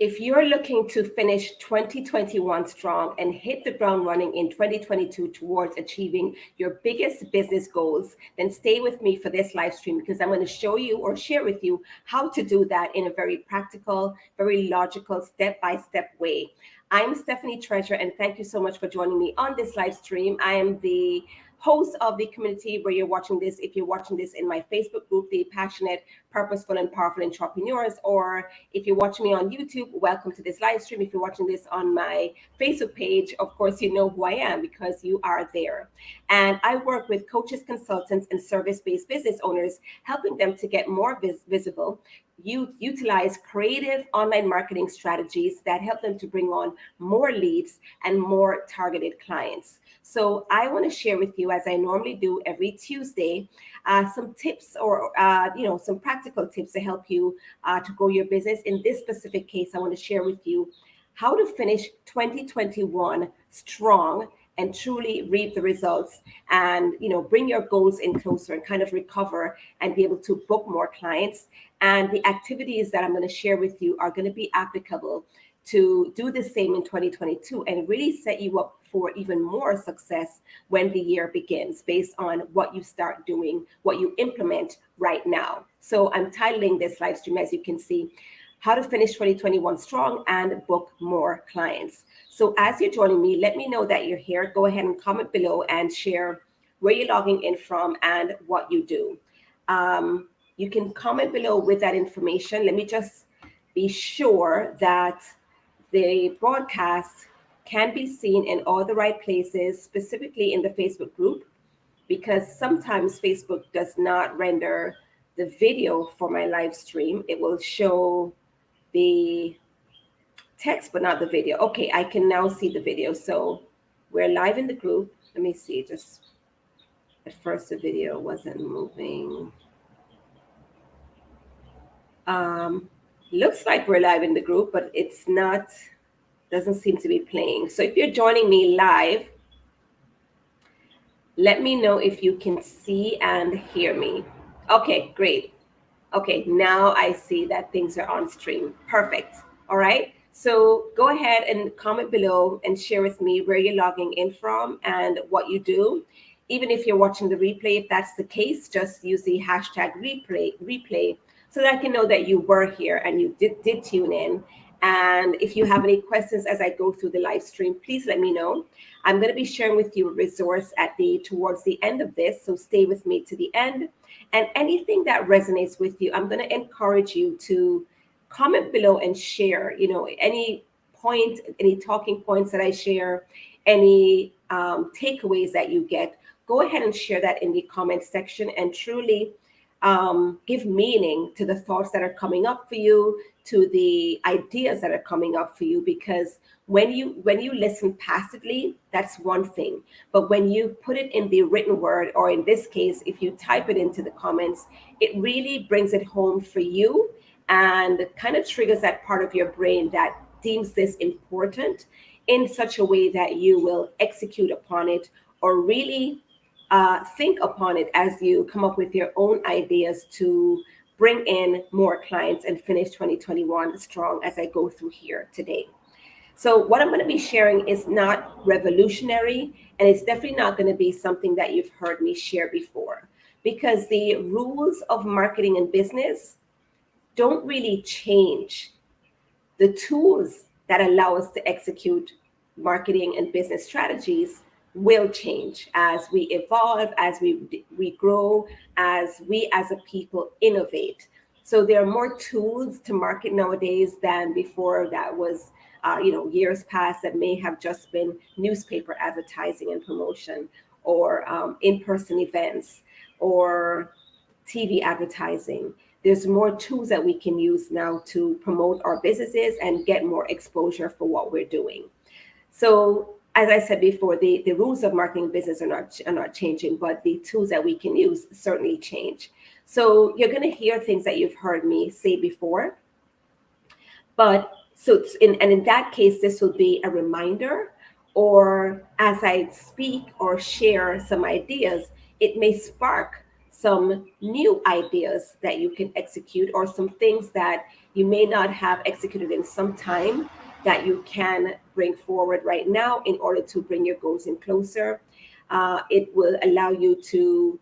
If you're looking to finish 2021 strong and hit the ground running in 2022 towards achieving your biggest business goals, then stay with me for this live stream because I'm going to show you or share with you how to do that in a very practical, very logical, step-by-step way. I'm Stephanie Treasure, and thank you so much for joining me on this live stream. I am the host of the community where you're watching this. If you're watching this in my Facebook group, the Passionate, Purposeful, and Powerful Entrepreneurs, or if you're watching me on YouTube, welcome to this live stream. If you're watching this on my Facebook page, of course, you know who I am because you are there. And I work with coaches, consultants, and service-based business owners, helping them to get more visible. You utilize creative online marketing strategies that help them to bring on more leads and more targeted clients. So I want to share with you, as I normally do every Tuesday, some tips or some practical tips to help you to grow your business. In this specific case, I want to share with you how to finish 2021 strong and truly reap the results and bring your goals in closer and kind of recover and be able to book more clients. And the activities that I'm going to share with you are going to be applicable to do the same in 2022 and really set you up for even more success when the year begins based on what you start doing, what you implement right now. So I'm titling this live stream, as you can see, how to finish 2021 strong and book more clients. So as you're joining me, let me know that you're here. Go ahead and comment below and share where you're logging in from and what you do. You can comment below with that information. Let me just be sure that the broadcast can be seen in all the right places, specifically in the Facebook group, because sometimes Facebook does not render the video for my live stream. It will show the text, but not the video. Okay, I can now see the video. So we're live in the group. Let me see, just at first the video wasn't moving. Looks like we're live in the group, but it's not, doesn't seem to be playing. So if you're joining me live, let me know if you can see and hear me. Okay, great. Okay, now I see that things are on stream. Perfect. All right. So go ahead and comment below and share with me where you're logging in from and what you do. Even if you're watching the replay, if that's the case, just use the hashtag replay so that I can know that you were here and you did tune in. And if you have any questions as I go through the live stream, please let me know. I'm going to be sharing with you a resource towards the end of this, so stay with me to the end. And anything that resonates with you, I'm going to encourage you to comment below and share, any point, any talking points that I share, any takeaways that you get. Go ahead and share that in the comment section and truly give meaning to the thoughts that are coming up for you, to the ideas that are coming up for you, because when you listen passively, that's one thing. But when you put it in the written word, or in this case, if you type it into the comments, it really brings it home for you and kind of triggers that part of your brain that deems this important in such a way that you will execute upon it or really think upon it as you come up with your own ideas to bring in more clients and finish 2021 strong as I go through here today. So what I'm going to be sharing is not revolutionary, and it's definitely not going to be something that you've heard me share before, because the rules of marketing and business don't really change. The tools that allow us to execute marketing and business strategies will change as we evolve, as we grow, as we as a people innovate. So there are more tools to market nowadays than before. That was years past, that may have just been newspaper advertising and promotion, or in-person events, or TV advertising. There's more tools that we can use now to promote our businesses and get more exposure for what we're doing. So as I said before, the rules of marketing business are not changing, but the tools that we can use certainly change. So you're going to hear things that you've heard me say before. But in that case, this will be a reminder, or as I speak or share some ideas, it may spark some new ideas that you can execute, or some things that you may not have executed in some time that you can bring forward right now in order to bring your goals in closer. It will allow you to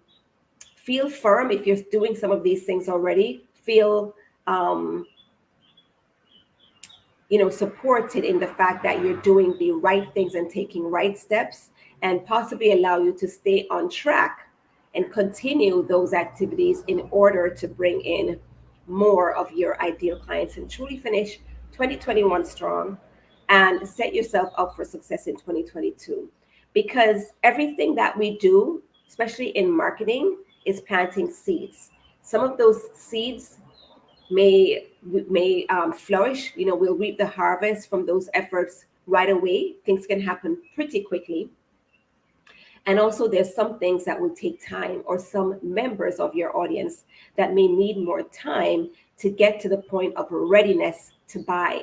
feel firm if you're doing some of these things already. Feel um, supported in the fact that you're doing the right things and taking right steps, and possibly allow you to stay on track and continue those activities in order to bring in more of your ideal clients and truly finish 2021 strong and set yourself up for success in 2022. Because everything that we do, especially in marketing, is planting seeds. Some of those seeds may flourish. We'll reap the harvest from those efforts right away. Things can happen pretty quickly. And also, there's some things that will take time, or some members of your audience that may need more time to get to the point of readiness to buy.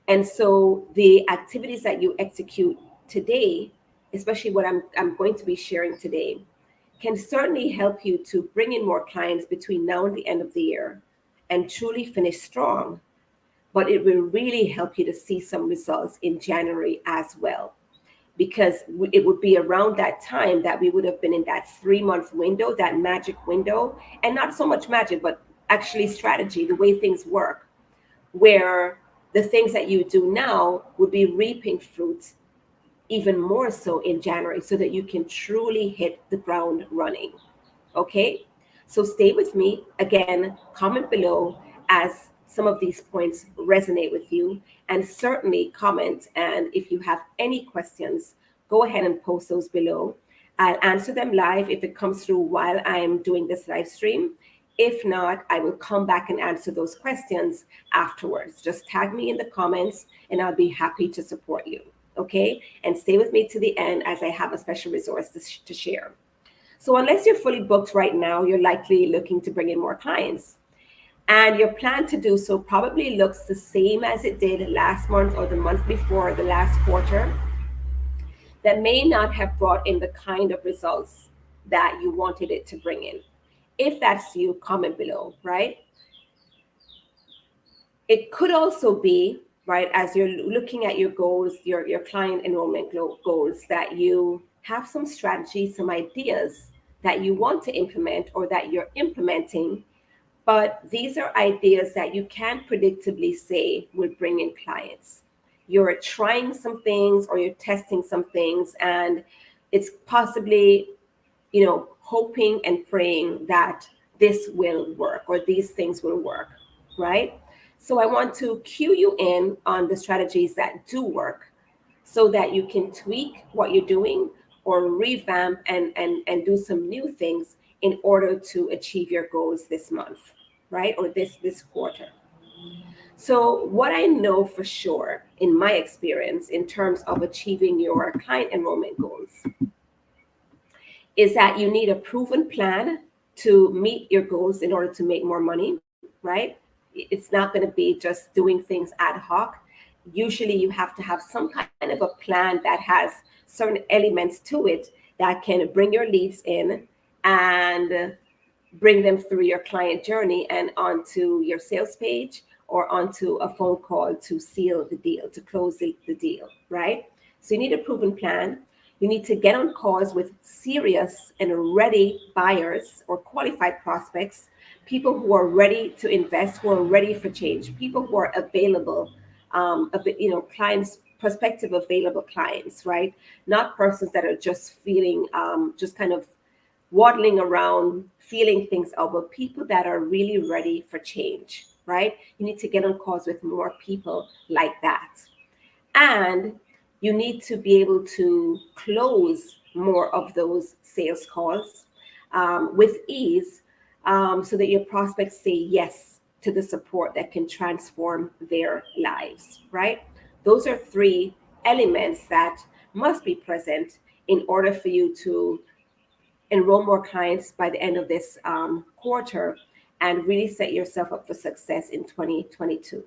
And so the activities that you execute today, especially what I'm going to be sharing today, can certainly help you to bring in more clients between now and the end of the year and truly finish strong. But it will really help you to see some results in January as well, because it would be around that time that we would have been in that 3-month window, that magic window, and not so much magic, but actually strategy, the way things work, where the things that you do now would be reaping fruit even more so in January, so that you can truly hit the ground running. Okay? So stay with me. Again, comment below as some of these points resonate with you, and certainly comment. And if you have any questions, go ahead and post those below. I'll answer them live if it comes through while I'm doing this live stream. If not, I will come back and answer those questions afterwards. Just tag me in the comments and I'll be happy to support you. Okay? And stay with me to the end, as I have a special resource to share. So unless you're fully booked right now, you're likely looking to bring in more clients. And your plan to do so probably looks the same as it did last month or the month before, the last quarter, that may not have brought in the kind of results that you wanted it to bring in. If that's you, comment below, right? It could also be, right, as you're looking at your goals, your client enrollment goals, that you have some strategies, some ideas that you want to implement or that you're implementing, but these are ideas that you can't predictably say will bring in clients. You're trying some things or you're testing some things, and it's possibly, hoping and praying that this will work or these things will work, right? So I want to cue you in on the strategies that do work, so that you can tweak what you're doing or revamp and do some new things in order to achieve your goals this month, right? Or this quarter. So what I know for sure in my experience in terms of achieving your client enrollment goals is that you need a proven plan to meet your goals in order to make more money, right? It's not going to be just doing things ad hoc. Usually you have to have some kind of a plan that has certain elements to it that can bring your leads in and bring them through your client journey and onto your sales page or onto a phone call to seal the deal, to close the deal, right? So you need a proven plan. You need to get on calls with serious and ready buyers or qualified prospects, people who are ready to invest, who are ready for change, people who are available, clients, prospective available clients, right? Not persons that are just feeling, just kind of waddling around, feeling things out, but people that are really ready for change, right? You need to get on calls with more people like that. And you need to be able to close more of those sales calls with ease, so that your prospects say yes to the support that can transform their lives, right? Those are 3 elements that must be present in order for you to enroll more clients by the end of this quarter and really set yourself up for success in 2022.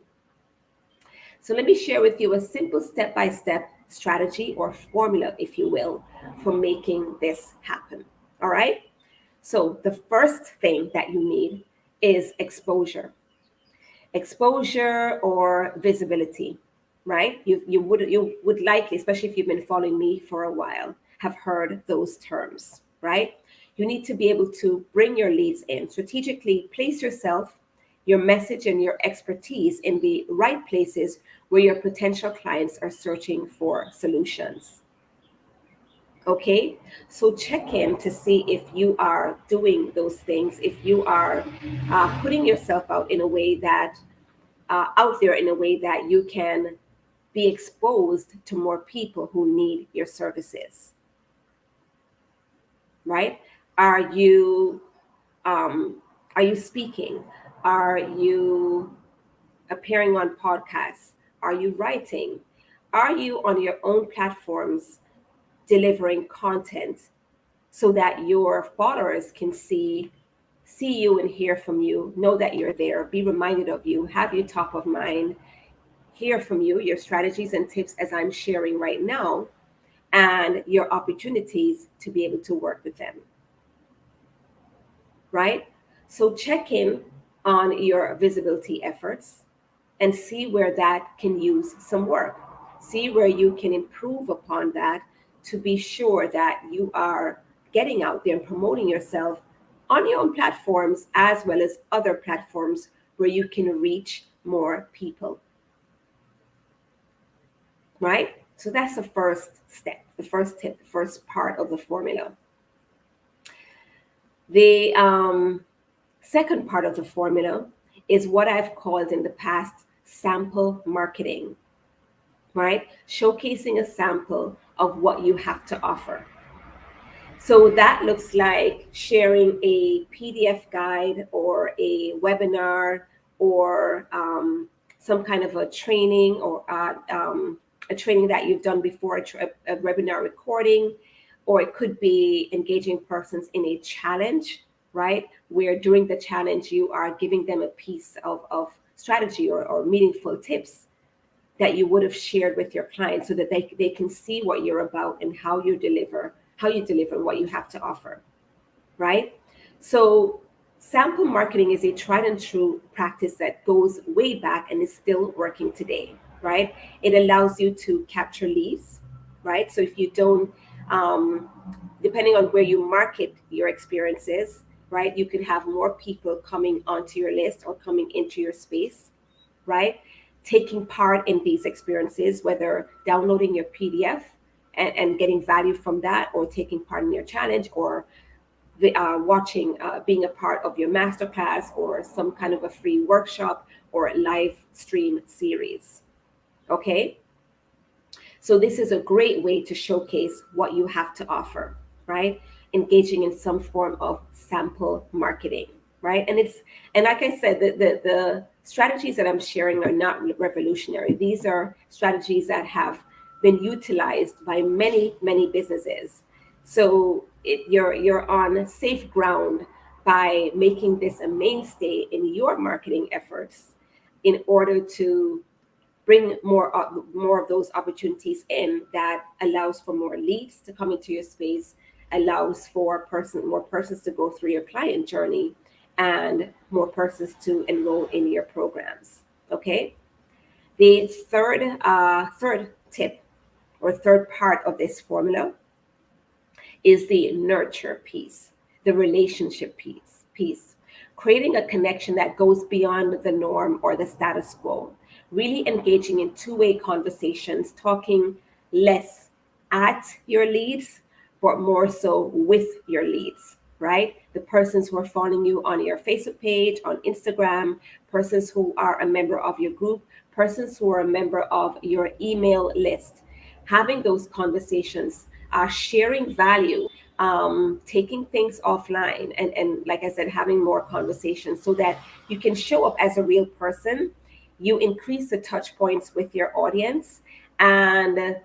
So let me share with you a simple step-by-step strategy or formula, if you will, for making this happen. All right. So the first thing that you need is exposure or visibility, right? You would likely, especially if you've been following me for a while, have heard those terms, right? You need to be able to bring your leads in, strategically place yourself, your message, and your expertise in the right places where your potential clients are searching for solutions. Okay, so check in to see if you are doing those things, if you are putting yourself out there in a way that you can be exposed to more people who need your services, right? Are you um, are you speaking? Are you appearing on podcasts? Are you writing? Are you on your own platforms delivering content so that your followers can see you and hear from you, know that you're there, be reminded of you, have you top of mind, hear from you, your strategies and tips as I'm sharing right now, and your opportunities to be able to work with them, right? So check in on your visibility efforts and see where that can use some work. See where you can improve upon that to be sure that you are getting out there and promoting yourself on your own platforms as well as other platforms where you can reach more people, right? So that's the first step, the first tip, the first part of the formula. The second part of the formula is what I've called in the past sample marketing, right? Showcasing a sample of what you have to offer. So that looks like sharing a PDF guide or a webinar or some kind of a training or a training that you've done before, a webinar recording, or it could be engaging persons in a challenge, right? Where during the challenge you are giving them a piece of strategy or meaningful tips that you would have shared with your clients so that they can see what you're about and how you deliver what you have to offer, right? So sample marketing is a tried and true practice that goes way back and is still working today, right? It allows you to capture leads, right? So if you don't, um, depending on where you market your experiences, right, you could have more people coming onto your list or coming into your space, right? Taking part in these experiences, whether downloading your PDF and getting value from that, or taking part in your challenge, or watching, being a part of your masterclass, or some kind of a free workshop or live stream series. Okay. So this is a great way to showcase what you have to offer, right? Engaging in some form of sample marketing, right? And like I said, the strategies that I'm sharing are not revolutionary. These are strategies that have been utilized by many businesses. So you're on safe ground by making this a mainstay in your marketing efforts in order to bring more of those opportunities in, that allows for more leads to come into your space, allows for more persons to go through your client journey, and more persons to enroll in your programs. Okay. The third tip or third part of this formula is the nurture piece, the relationship piece, creating a connection that goes beyond the norm or the status quo, really engaging in two-way conversations, talking less at your leads, but more so with your leads, right? The persons who are following you on your Facebook page, on Instagram, persons who are a member of your group, persons who are a member of your email list. Having those conversations, sharing value, taking things offline, and like I said, having more conversations so that you can show up as a real person. You increase the touch points with your audience, and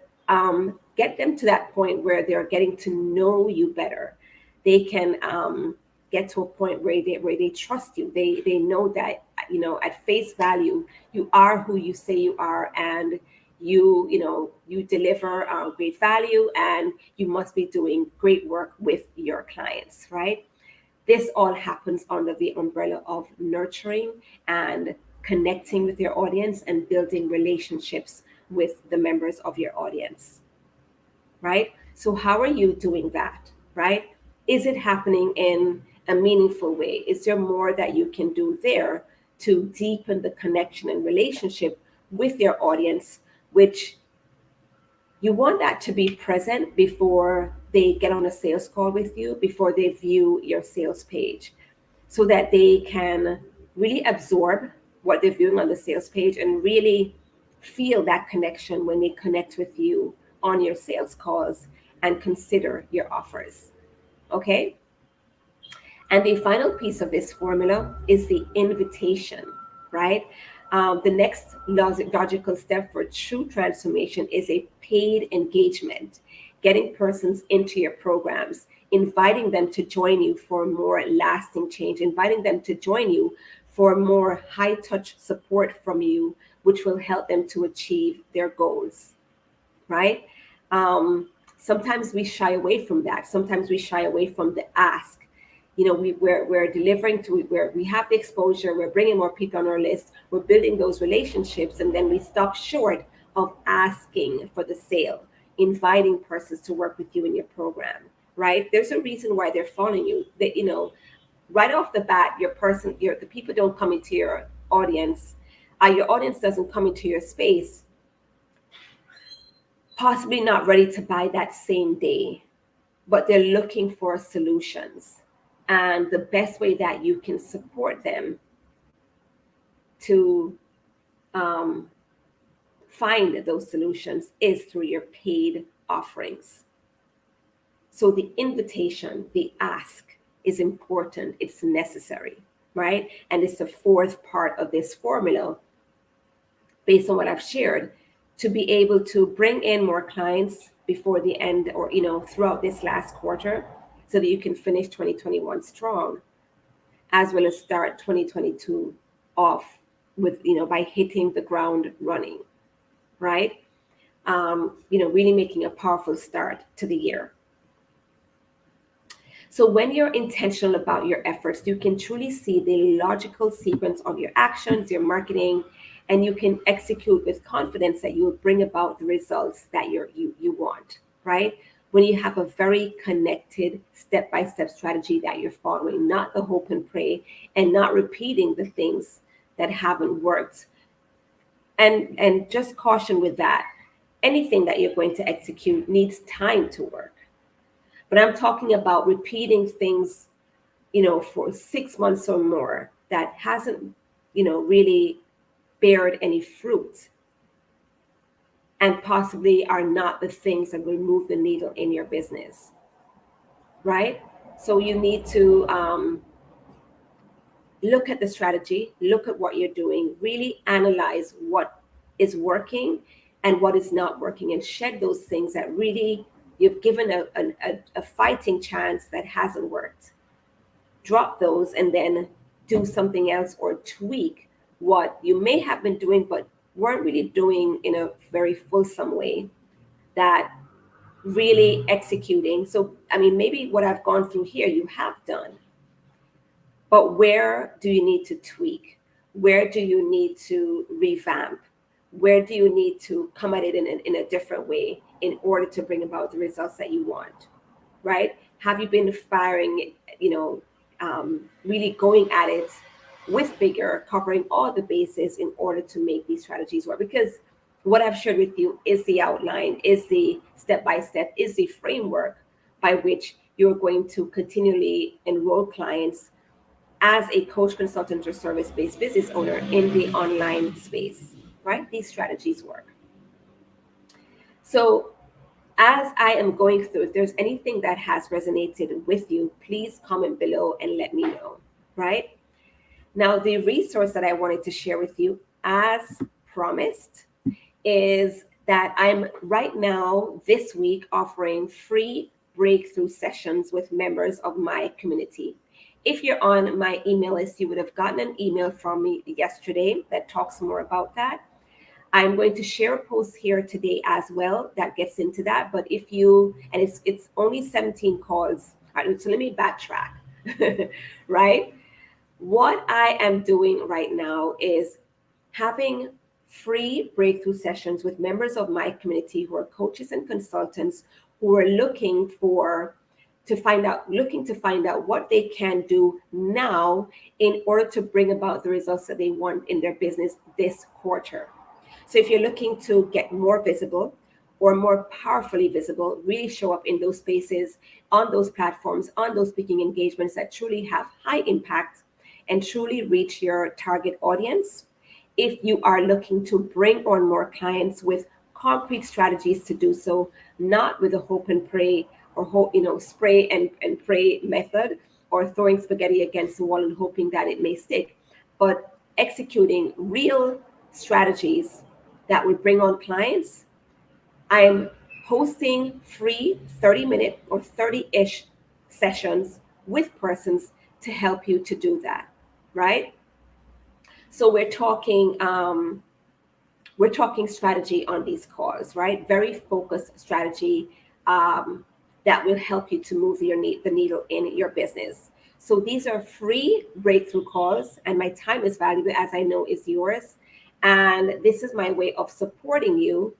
get them to that point where they're getting to know you better. They can get to a point where they trust you. They know that, at face value, you are who you say you are, and you deliver great value, and you must be doing great work with your clients, right? This all happens under the umbrella of nurturing and connecting with your audience and building relationships with the members of your audience, right? So, how are you doing that, right? Is it happening in a meaningful way? Is there more that you can do there to deepen the connection and relationship with your audience, which you want that to be present before they get on a sales call with you, before they view your sales page, so that they can really absorb what they're viewing on the sales page and really feel that connection when they connect with you on your sales calls and consider your offers. Okay? And the final piece of this formula is the invitation, right? The next logical step for true transformation is a paid engagement, getting persons into your programs, inviting them to join you for more lasting change, inviting them to join you for more high touch support from you, which will help them to achieve their goals, right? Sometimes we shy away from that. Sometimes we shy away from the ask. You know, we're delivering to where we have the exposure, we're bringing more people on our list, we're building those relationships, and then we stop short of asking for the sale, inviting persons to work with you in your program, right? There's a reason why they're following you. That, you know, right off the bat, the people don't come into your audience. Your audience doesn't come into your space possibly not ready to buy that same day, but they're looking for solutions. And the best way that you can support them to um, find those solutions is through your paid offerings. So the invitation, the ask is important, it's necessary, right? And it's the fourth part of this formula based on what I've shared to be able to bring in more clients before the end or, you know, throughout this last quarter so that you can finish 2021 strong as well as start 2022 off with, you know, by hitting the ground running, right? You know, really making a powerful start to the year. So when you're intentional about your efforts, you can truly see the logical sequence of your actions, your marketing, and you can execute with confidence that you will bring about the results that you want, right? When you have a very connected step-by-step strategy that you're following, not the hope and pray, and not repeating the things that haven't worked. And just caution with that, anything that you're going to execute needs time to work. But I'm talking about repeating things, you know, for 6 months or more that hasn't, you know, really bared any fruit and possibly are not the things that will move the needle in your business, right? So you need to look at the strategy, look at what you're doing, really analyze what is working and what is not working, and shed those things that really you've given a fighting chance that hasn't worked. Drop those and then do something else or tweak what you may have been doing but weren't really doing in a very fulsome way that really executing. So, I mean, maybe what I've gone through here you have done, but where do you need to tweak? Where do you need to revamp? Where do you need to come at it in a different way in order to bring about the results that you want, right? Have you been firing, you know, really going at it with vigor, covering all the bases in order to make these strategies work? Because what I've shared with you is the outline, is the step-by-step, is the framework by which you're going to continually enroll clients as a coach, consultant, or service-based business owner in the online space, right? These strategies work. So as I am going through, if there's anything that has resonated with you, please comment below and let me know, right? Now, the resource that I wanted to share with you, as promised, is that I'm right now, this week, offering free breakthrough sessions with members of my community. If you're on my email list, you would have gotten an email from me yesterday that talks more about that. I'm going to share a post here today as well that gets into that. But if you, and it's only 17 calls. All right, so let me backtrack. right? What I am doing right now is having free breakthrough sessions with members of my community who are coaches and consultants who are looking to find out what they can do now in order to bring about the results that they want in their business this quarter. So if you're looking to get more visible or more powerfully visible, really show up in those spaces, on those platforms, on those speaking engagements that truly have high impact and truly reach your target audience. If you are looking to bring on more clients with concrete strategies to do so, not with a hope and pray or spray and pray method, or throwing spaghetti against the wall and hoping that it may stick, but executing real strategies that will bring on clients. I'm hosting free 30-minute or 30-ish sessions with persons to help you to do that, right? So we're talking strategy on these calls, right? Very focused strategy um, that will help you to move the needle in your business. So these are free breakthrough calls, and my time is valuable, as I know is yours. And this is my way of supporting you,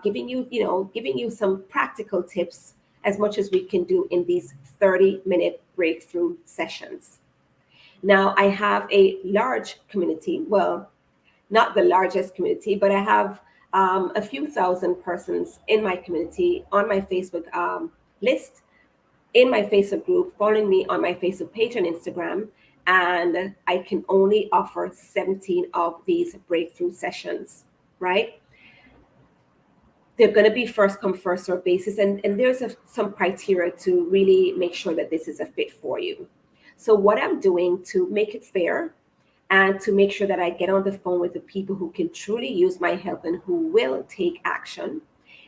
giving you some practical tips as much as we can do in these 30-minute breakthrough sessions. Now, I have a large community. Well, not the largest community, but I have a few thousand persons in my community on my Facebook list, in my Facebook group, following me on my Facebook page and Instagram. And I can only offer 17 of these breakthrough sessions, right? They're going to be first come, first serve basis. And there's some criteria to really make sure that this is a fit for you. So, what I'm doing to make it fair and to make sure that I get on the phone with the people who can truly use my help and who will take action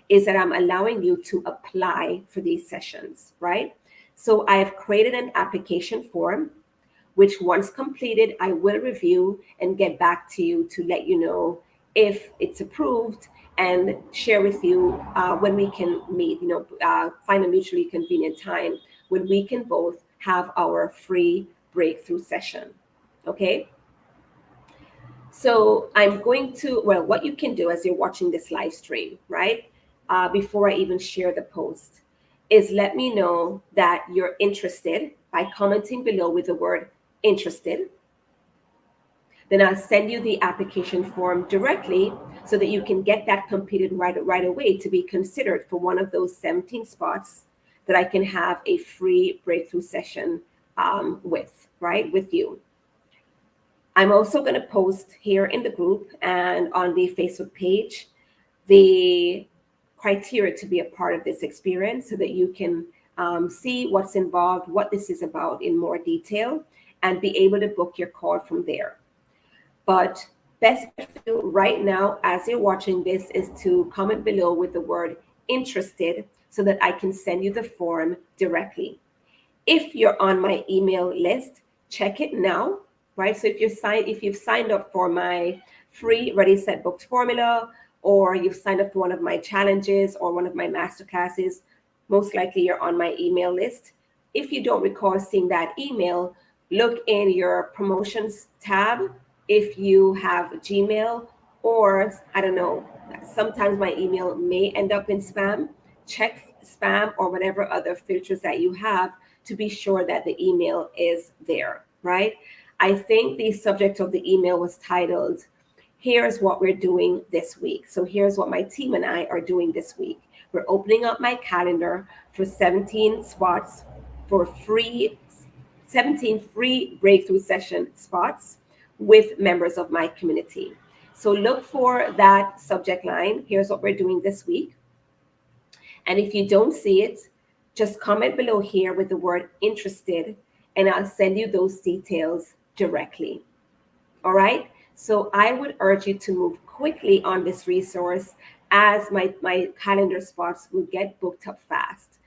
is that I'm allowing you to apply for these sessions, right? So I have created an application form, which once completed, I will review and get back to you to let you know if it's approved and share with you when we can meet, find a mutually convenient time when we can both have our free breakthrough session. Okay. So I'm going to, well, what you can do as you're watching this live stream, right? Before I even share the post, is let me know that you're interested by commenting below with the word interested. Then I'll send you the application form directly so that you can get that completed right away to be considered for one of those 17 spots that I can have a free breakthrough session with you. I'm also going to post here in the group and on the Facebook page the criteria to be a part of this experience so that you can see what's involved, what this is about in more detail, and be able to book your call from there. But best bet for you right now, as you're watching this, is to comment below with the word interested so that I can send you the form directly. If you're on my email list, check it now, right? So if you've signed up for my free Ready Set Booked formula, or you've signed up for one of my challenges or one of my masterclasses, most likely you're on my email list. If you don't recall seeing that email, look in your promotions tab if you have Gmail, or I don't know, sometimes my email may end up in spam. Check spam or whatever other filters that you have to be sure that the email is there, right? I think the subject of the email was titled, "Here's what we're doing this week." So here's what my team and I are doing this week. We're opening up my calendar for 17 spots for 17 free breakthrough session spots with members of my community. So look for that subject line. Here's what we're doing this week. And if you don't see it, just comment below here with the word interested, and I'll send you those details directly. All right. So I would urge you to move quickly on this resource as my calendar spots will get booked up fast.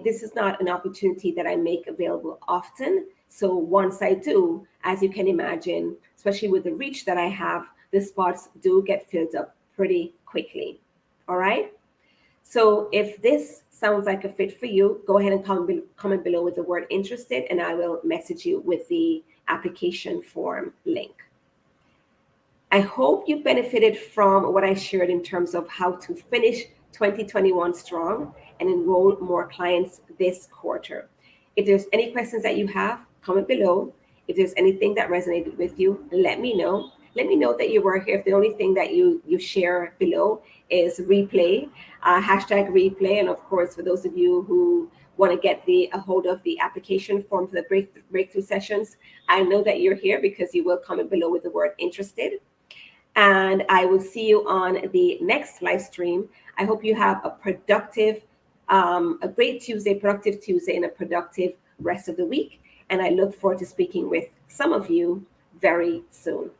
This is not an opportunity that I make available often. So once I do, as you can imagine, especially with the reach that I have, the spots do get filled up pretty quickly. All right. So if this sounds like a fit for you, go ahead and comment below with the word interested, and I will message you with the application form link. I hope you benefited from what I shared in terms of how to finish 2021 strong and enroll more clients this quarter. If there's any questions that you have, comment below. If there's anything that resonated with you, let me know. Let me know that you were here. If the only thing that you share below is replay, hashtag replay. And of course, for those of you who want to get a hold of the application form for the breakthrough sessions, I know that you're here because you will comment below with the word interested. And I will see you on the next live stream. I hope you have a great Tuesday, productive Tuesday, and a productive rest of the week. And I look forward to speaking with some of you very soon.